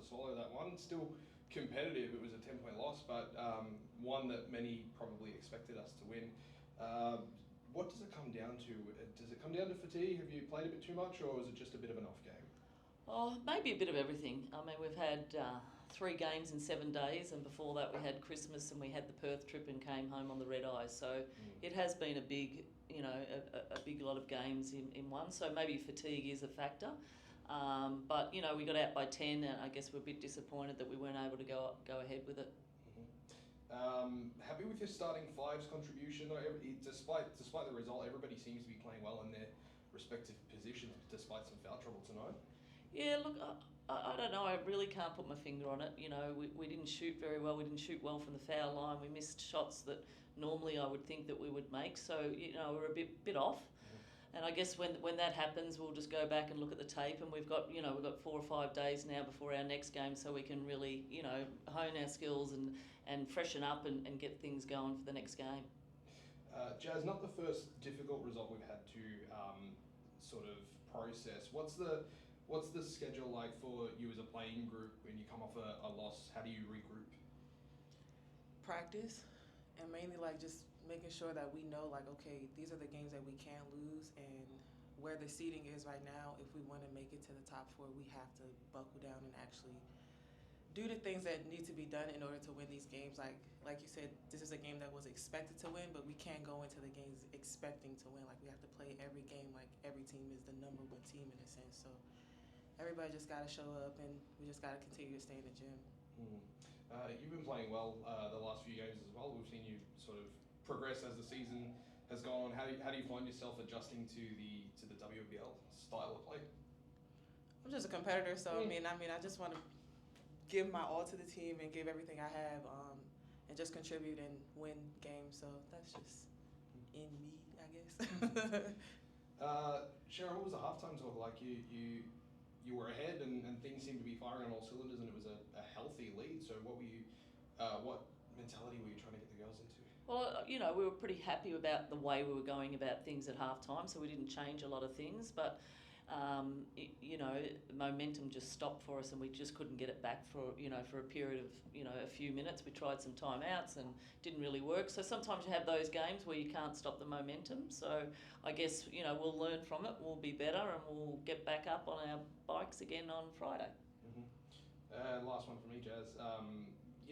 swallow that one. Still competitive. It was a 10-point loss, but one that many probably expected us to win. What does it come down to? Does it come down to fatigue? Have you played a bit too much, or was it just a bit of an off game? Oh, maybe a bit of everything. I mean, we've had 3 games in 7 days, and before that we had Christmas and we had the Perth trip and came home on the red eye. So it has been a big, a big lot of games in one. So maybe fatigue is a factor. But, we got out by 10, and I guess we're a bit disappointed that we weren't able to go ahead with it. Happy with your starting fives contribution? Despite the result, everybody seems to be playing well in their respective positions, despite some foul trouble tonight. Yeah, look, I don't know. I really can't put my finger on it. We didn't shoot very well. We didn't shoot well from the foul line. We missed shots that normally I would think that we would make. So, we're a bit off. And I guess when that happens, we'll just go back and look at the tape. And we've got 4 or 5 days now before our next game, so we can really, hone our skills and freshen up and get things going for the next game. Jazz, not the first difficult result we've had to sort of process. What's the schedule like for you as a playing group when you come off a loss? How do you regroup? Practice, and mainly just making sure that we know okay, these are the games that we can't lose, and where the seeding is right now, if we want to make it to the top 4, we have to buckle down and actually do the things that need to be done in order to win these games. Like you said, this is a game that was expected to win, but we can't go into the games expecting to win. We have to play every game like every team is the number 1 team in a sense. So everybody just got to show up, and we just got to continue to stay in the gym. You've been playing well the last few games as well. We've seen you sort of progress as the season has gone on. How do you find yourself adjusting to the WNBL style of play? I'm just a competitor, so I mean, I just want to give my all to the team and give everything I have, and just contribute and win games. So that's just in me, I guess. Sharon, what was the halftime talk like? You were ahead and things seemed to be firing on all cylinders, and it was a healthy lead. So what mentality were you trying to get the girls into? Well, we were pretty happy about the way we were going about things at halftime, so we didn't change a lot of things. But, momentum just stopped for us, and we just couldn't get it back for a period of, a few minutes. We tried some timeouts and didn't really work. So sometimes you have those games where you can't stop the momentum. So I guess, we'll learn from it. We'll be better, and we'll get back up on our bikes again on Friday. Last one from me, Jazz.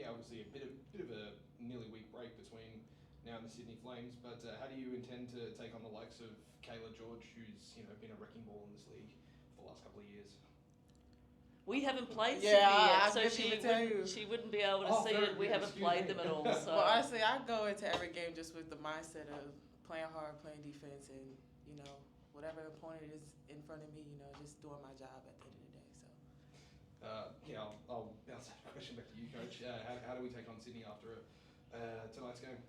Obviously a bit of a nearly week break between now and the Sydney Flames, but how do you intend to take on the likes of Kayla George, who's been a wrecking ball in this league for the last couple of years? We haven't played Sydney yet, so she wouldn't be able to see it. We haven't played them at all. So. Well, honestly, I go into every game just with the mindset of playing hard, playing defense, and whatever opponent is in front of me, just doing my job at the end of the day. So. I'll bounce that question back to you, Coach. How do we take on Sydney after tonight's game?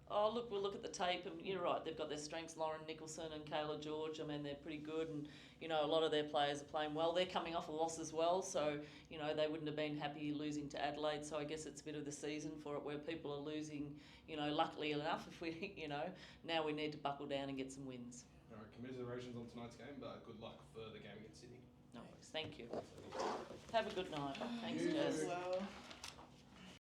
Oh, look, we'll look at the tape, and you're right, they've got their strengths, Lauren Nicholson and Kayla George. I mean, they're pretty good, and, a lot of their players are playing well. They're coming off a loss as well, so, they wouldn't have been happy losing to Adelaide, so I guess it's a bit of the season for it where people are losing, luckily enough, if we, now we need to buckle down and get some wins. All right, commiserations on tonight's game, but good luck for the game against Sydney. No worries, thank you. Have a good night. Thanks, Jess. Well.